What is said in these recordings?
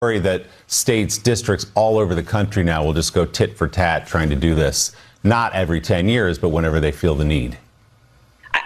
Worry that states, districts all over the country now will just go tit for tat trying to do this, not every 10 years, but whenever they feel the need.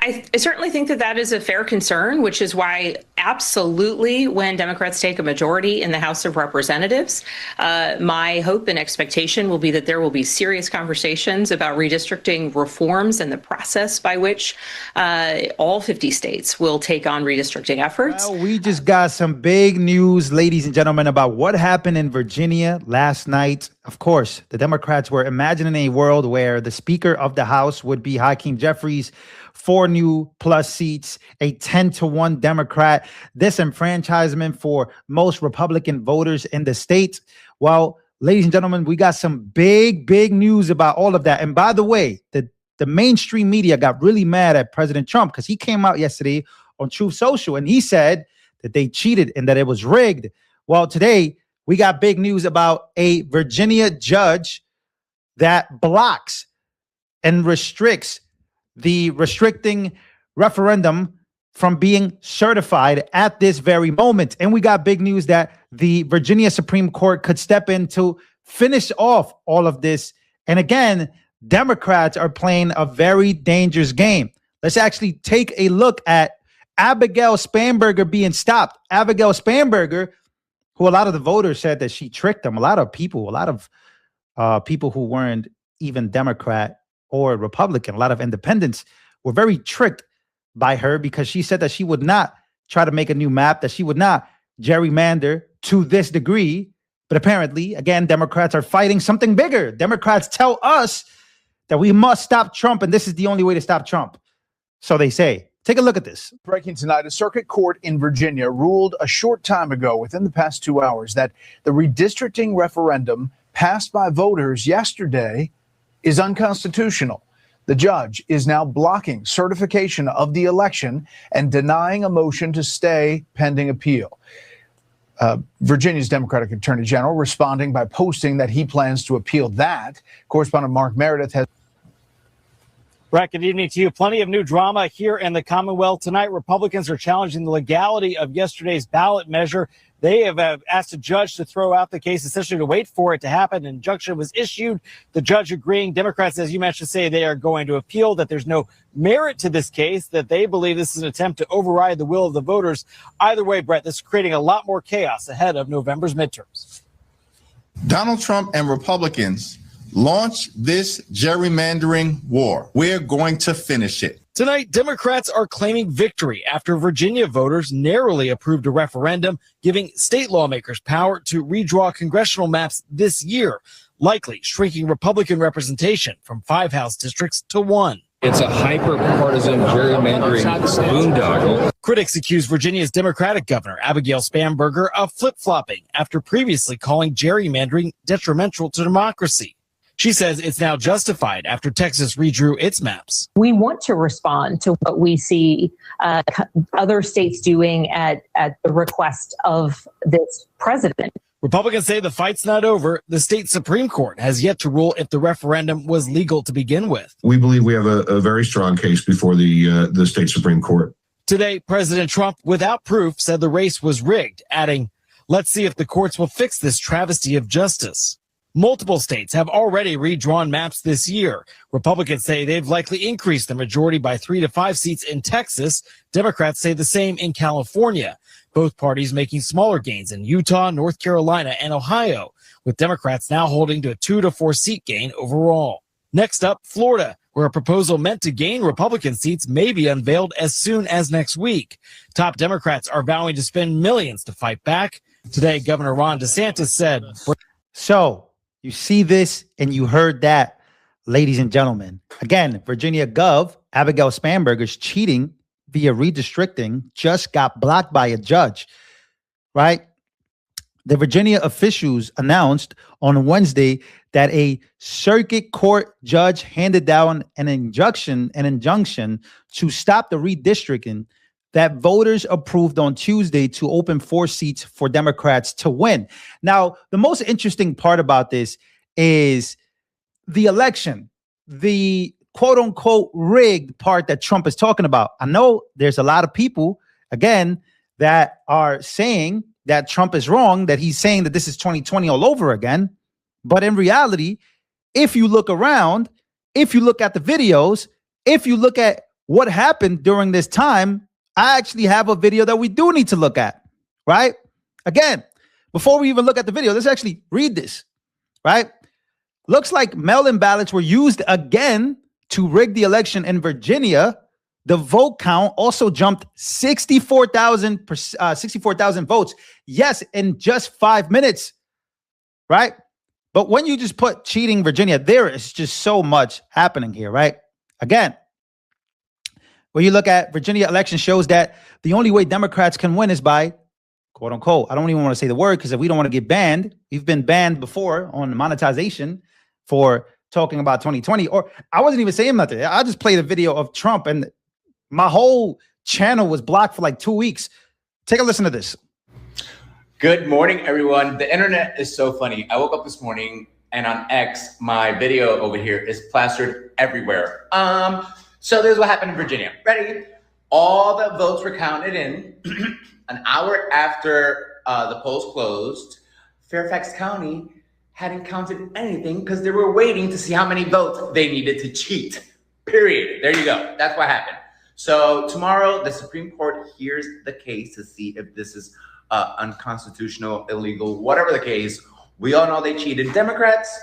I certainly think that that is a fair concern, which is why absolutely when Democrats take a majority in the House of Representatives, my hope and expectation will be that there will be serious conversations about redistricting reforms and the process by which all 50 states will take on redistricting efforts. Well, we just got some big news, ladies and gentlemen, about what happened in Virginia last night. Of course, the Democrats were imagining a world where the Speaker of the House would be Hakeem Jeffries, 4 new plus seats, a 10-1 Democrat, disenfranchisement for most Republican voters in the state. Well, ladies and gentlemen, we got some big news about all of that. And by the way, the mainstream media got really mad at President Trump because he came out yesterday on Truth Social and he said that they cheated and that it was rigged. Well, today we got big news about a Virginia judge that blocks and restricts the restricting referendum from being certified at this very moment. And we got big news that the Virginia Supreme Court could step in to finish off all of this. And again, Democrats are playing a very dangerous game. Let's actually take a look at Abigail Spanberger being stopped. Abigail Spanberger, who a lot of the voters said that she tricked them. A lot of people who weren't even Democrat or Republican, a lot of independents were very tricked by her because she said that she would not try to make a new map, that she would not gerrymander to this degree. But apparently, again, Democrats are fighting something bigger. Democrats tell us that we must stop Trump, and this is the only way to stop Trump. So they say. Take a look at this. Breaking tonight, a circuit court in Virginia ruled a short time ago, within the past 2 hours, that the redistricting referendum passed by voters yesterday is unconstitutional. The judge is now blocking certification of the election and denying a motion to stay pending appeal. Virginia's Democratic Attorney General responding by posting that he plans to appeal that. Correspondent Mark Meredith has. Brett, good evening to you. Plenty of new drama here in the Commonwealth tonight. Republicans are challenging the legality of yesterday's ballot measure. They have asked a judge to throw out the case, essentially to wait for it to happen. An injunction was issued. The judge agreeing. Democrats, as you mentioned, say they are going to appeal, that there's no merit to this case, that they believe this is an attempt to override the will of the voters. Either way, Brett, this is creating a lot more chaos ahead of November's midterms. Donald Trump and Republicans launch this gerrymandering war. We're going to finish it. Tonight, Democrats are claiming victory after Virginia voters narrowly approved a referendum giving state lawmakers power to redraw congressional maps this year, likely shrinking Republican representation from 5 House districts to 1. It's a hyper-partisan gerrymandering boondoggle. Critics accuse Virginia's Democratic governor, Abigail Spanberger, of flip-flopping after previously calling gerrymandering detrimental to democracy. She says it's now justified after Texas redrew its maps. We want to respond to what we see other states doing at the request of this president. Republicans say the fight's not over. The state Supreme Court has yet to rule if the referendum was legal to begin with. We believe we have a very strong case before the state Supreme Court. Today, President Trump, without proof, said the race was rigged, adding, "Let's see if the courts will fix this travesty of justice." Multiple states have already redrawn maps this year. Republicans say they've likely increased the majority by 3 to 5 seats in Texas. Democrats say the same in California. Both parties making smaller gains in Utah, North Carolina, and Ohio, with Democrats now holding to a 2 to 4 seat gain overall. Next up, Florida, where a proposal meant to gain Republican seats may be unveiled as soon as next week. Top Democrats are vowing to spend millions to fight back. Today, Governor Ron DeSantis said. So you see this and you heard that, ladies and gentlemen. Again, Virginia Gov, Abigail Spanberger's cheating via redistricting just got blocked by a judge, right? The Virginia officials announced on Wednesday that a circuit court judge handed down an injunction to stop the redistricting that voters approved on Tuesday to open 4 seats for Democrats to win. Now, the most interesting part about this is the election, the quote unquote rigged part that Trump is talking about. I know there's a lot of people, again, that are saying that Trump is wrong, that he's saying that this is 2020 all over again. But in reality, if you look around, if you look at the videos, if you look at what happened during this time, I actually have a video that we do need to look at, right? Again, before we even look at the video, let's actually read this, right? Looks like mail-in ballots were used again to rig the election in Virginia. The vote count also jumped 64,000 votes. Yes, in just 5 minutes, right? But when you just put cheating Virginia, there is just so much happening here, right? Again, when you look at Virginia election shows that the only way Democrats can win is by, quote unquote, I don't even want to say the word because we don't want to get banned. We've been banned before on monetization for talking about 2020. Or I wasn't even saying nothing. I just played a video of Trump and my whole channel was blocked for like 2 weeks. Take a listen to this. Good morning, everyone. The internet is so funny. I woke up this morning and on X, my video over here is plastered everywhere. So there's what happened in Virginia. Ready? All the votes were counted in. An hour after the polls closed, Fairfax County hadn't counted anything because they were waiting to see how many votes they needed to cheat. Period. There you go. That's what happened. So tomorrow, the Supreme Court hears the case to see if this is unconstitutional, illegal, whatever the case. We all know they cheated. Democrats,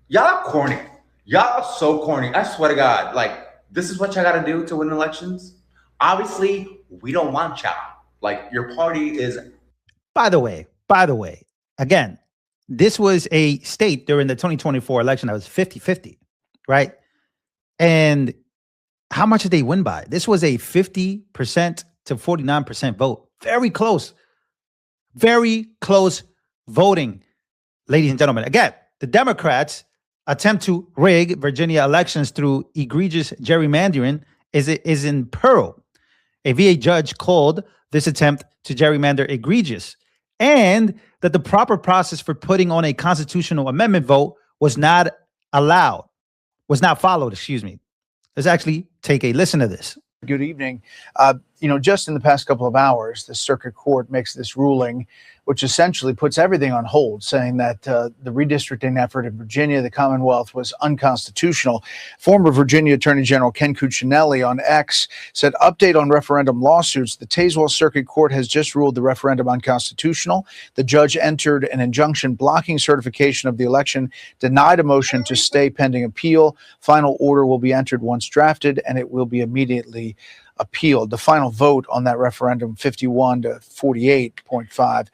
y'all are corny. Y'all are so corny. I swear to God, like, this is what y'all got to do to win elections? Obviously, we don't want y'all. Like, your party is... By the way, again, this was a state during the 2024 election that was 50-50, right? And how much did they win by? This was a 50% to 49% vote. Very close voting, ladies and gentlemen. Again, the Democrats attempt to rig Virginia elections through egregious gerrymandering is in peril. A VA judge called this attempt to gerrymander egregious, and that the proper process for putting on a constitutional amendment vote was not followed, excuse me. Let's actually take a listen to this. Good evening. Just in the past couple of hours, the circuit court makes this ruling, which essentially puts everything on hold, saying that the redistricting effort in Virginia, the Commonwealth, was unconstitutional. Former Virginia Attorney General Ken Cuccinelli on X said, update on referendum lawsuits. The Tazewell Circuit Court has just ruled the referendum unconstitutional. The judge entered an injunction blocking certification of the election, denied a motion to stay pending appeal. Final order will be entered once drafted, and it will be immediately appealed. The final vote on that referendum, 51 to 48.5.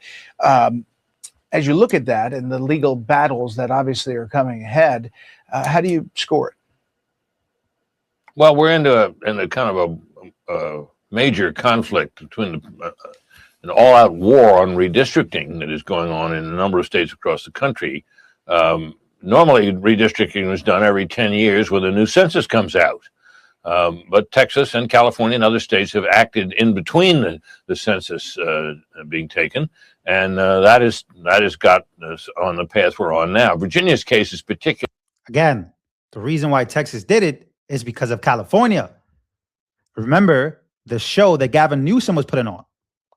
As you look at that and the legal battles that obviously are coming ahead, how do you score it? Well, we're in a kind of a major conflict between an all-out war on redistricting that is going on in a number of states across the country. Normally, redistricting is done every 10 years when a new census comes out. But Texas and California and other states have acted in between the census being taken, and that has got us on the path we're on now. Virginia's case is particular. Again, the reason why Texas did it is because of California. Remember the show that Gavin Newsom was putting on.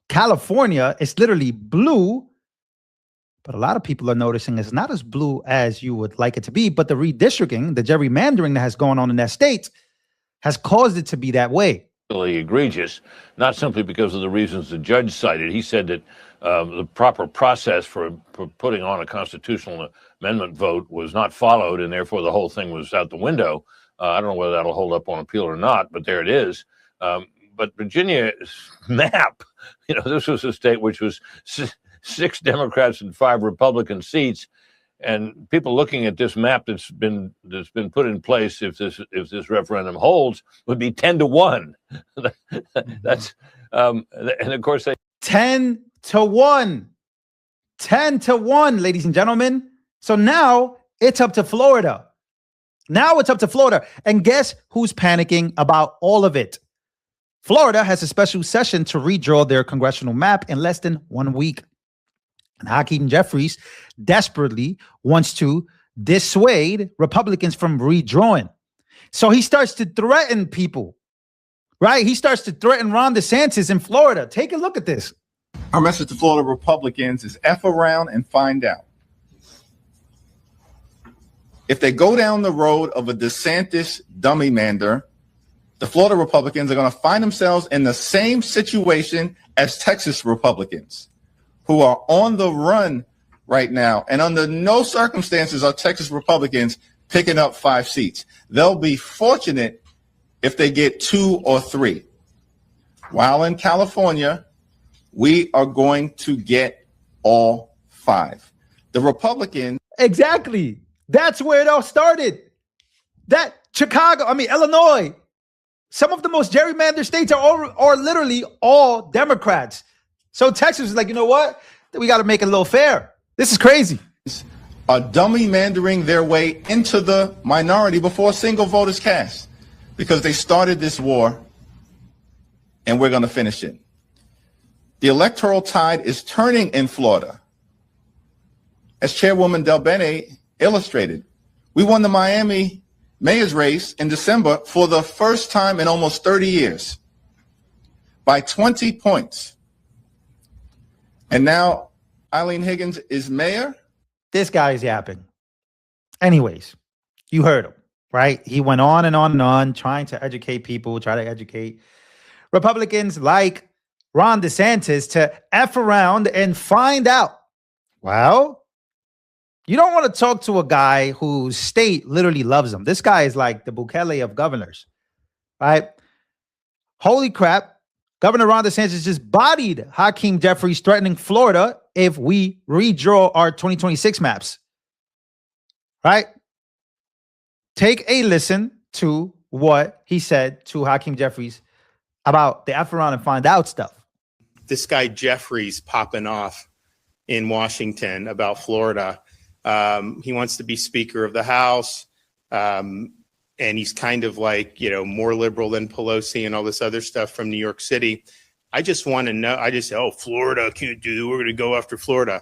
California is literally blue, but a lot of people are noticing it's not as blue as you would like it to be. But the redistricting, the gerrymandering that has gone on in that state has caused it to be that way. Egregious, not simply because of the reasons the judge cited. He said that the proper process for putting on a constitutional amendment vote was not followed, and therefore the whole thing was out the window. I don't know whether that'll hold up on appeal or not, but there it is. But Virginia's map, this was a state which was 6 Democrats and 5 Republican seats. And people looking at this map that's been put in place, if this referendum holds, would be 10-1. That's and of course 10-1, 10-1, ladies and gentlemen. So now it's up to Florida. And guess who's panicking about all of it? Florida has a special session to redraw their congressional map in less than 1 week. And Hakeem Jeffries desperately wants to dissuade Republicans from redrawing. So he starts to threaten people, right? He starts to threaten Ron DeSantis in Florida. Take a look at this. Our message to Florida Republicans is F around and find out. If they go down the road of a DeSantis dummy mander, the Florida Republicans are going to find themselves in the same situation as Texas Republicans, who are on the run right now. And under no circumstances are Texas Republicans picking up 5 seats. They'll be fortunate if they get 2 or 3. While in California, we are going to get all 5. The Republicans. Exactly. That's where it all started. That Illinois, some of the most gerrymandered states are literally all Democrats. So Texas is like, you know what? We got to make it a little fair. This is crazy. Are dummy mandering their way into the minority before a single vote is cast, because they started this war and we're going to finish it. The electoral tide is turning in Florida. As Chairwoman Del Bene illustrated, we won the Miami mayor's race in December for the first time in almost 30 years by 20 points. And now Eileen Higgins is mayor. This guy is yapping. Anyways, you heard him, right? He went on and on and on trying to educate people, try to educate Republicans like Ron DeSantis to F around and find out. Well, you don't want to talk to a guy whose state literally loves him. This guy is like the Bukele of governors, right? Holy crap. Governor Ron DeSantis just bodied Hakeem Jeffries, threatening Florida if we redraw our 2026 maps, right? Take a listen to what he said to Hakeem Jeffries about the F around and find out stuff. This guy Jeffries popping off in Washington about Florida. He wants to be Speaker of the House. And he's kind of like, more liberal than Pelosi and all this other stuff from New York City. I just want to know, Florida can't do, we're going to go after Florida.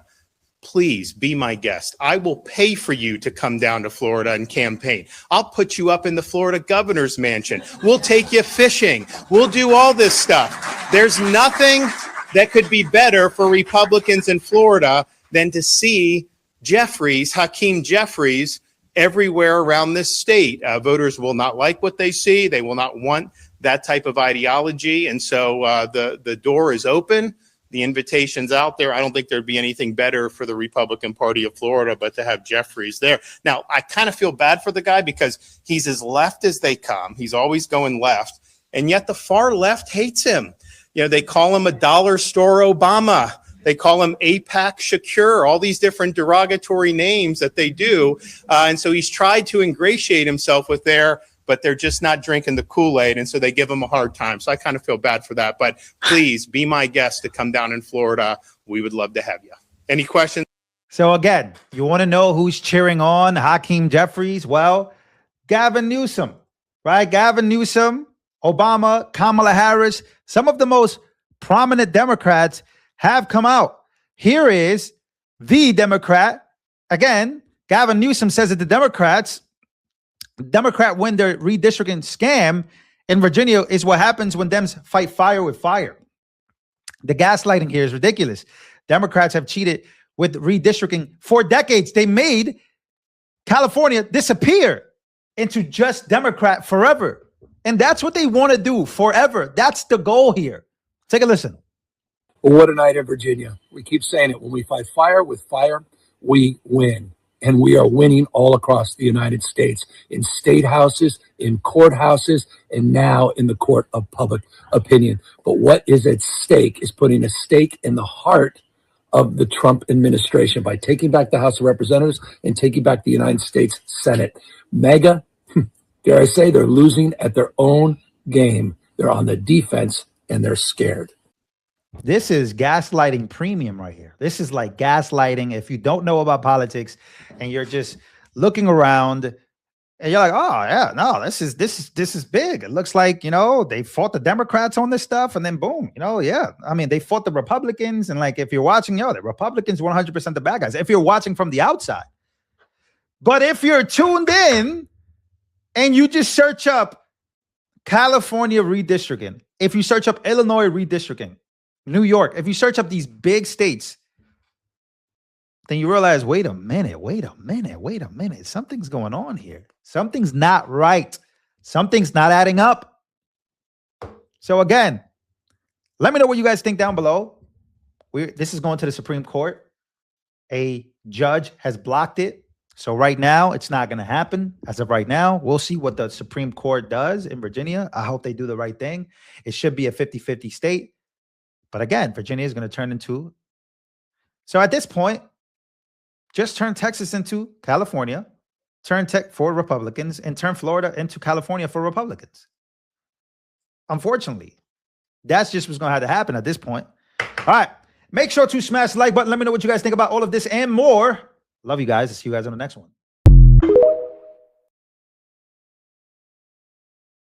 Please be my guest. I will pay for you to come down to Florida and campaign. I'll put you up in the Florida governor's mansion. We'll take you fishing. We'll do all this stuff. There's nothing that could be better for Republicans in Florida than to see Hakeem Jeffries, everywhere around this state. Voters will not like what they see. They will not want that type of ideology. And so the door is open. The invitation's out there. I don't think there'd be anything better for the Republican Party of Florida but to have Jeffries there. Now, I kind of feel bad for the guy because he's as left as they come. He's always going left. And yet the far left hates him. They call him a dollar store Obama. They call him AIPAC Shakur, all these different derogatory names that they do. And so he's tried to ingratiate himself with but they're just not drinking the Kool-Aid. And so they give him a hard time. So I kind of feel bad for that. But please be my guest to come down in Florida. We would love to have you. Any questions? So again, you want to know who's cheering on Hakeem Jeffries? Well, Gavin Newsom, right? Gavin Newsom, Obama, Kamala Harris, some of the most prominent Democrats have come out. Here is the Democrat. Again, Gavin Newsom says that the Democrat win their redistricting scam in Virginia is what happens when Dems fight fire with fire. The gaslighting here is ridiculous. Democrats have cheated with redistricting for decades. They made California disappear into just Democrat forever. And that's what they want to do forever. That's the goal here. Take a listen. Well, what a night in Virginia. We keep saying it. When we fight fire with fire, we win. And we are winning all across the United States, in state houses, in courthouses, and now in the court of public opinion. But what is at stake is putting a stake in the heart of the Trump administration by taking back the House of Representatives and taking back the United States Senate. MAGA, dare I say, they're losing at their own game. They're on the defense and they're scared. This is gaslighting premium right here. This is like gaslighting. If you don't know about politics and you're just looking around and you're like, oh yeah, no, this is big. It looks like, they fought the Democrats on this stuff and then boom, yeah. I mean, they fought the Republicans, and like, if you're watching, the Republicans 100% the bad guys. If you're watching from the outside, but if you're tuned in and you just search up California redistricting, if you search up Illinois redistricting, New York. If you search up these big states, then you realize, wait a minute. Something's going on here. Something's not right. Something's not adding up. So again, let me know what you guys think down below. This is going to the Supreme Court. A judge has blocked it. So right now, it's not going to happen. As of right now, we'll see what the Supreme Court does in Virginia. I hope they do the right thing. It should be a 50-50 state. But again, Virginia is going to turn into. So at this point, just turn Texas into California, turn Tech for Republicans, and turn Florida into California for Republicans. Unfortunately, that's just what's going to have to happen at this point. All right. Make sure to smash the like button. Let me know what you guys think about all of this and more. Love you guys. I'll see you guys on the next one.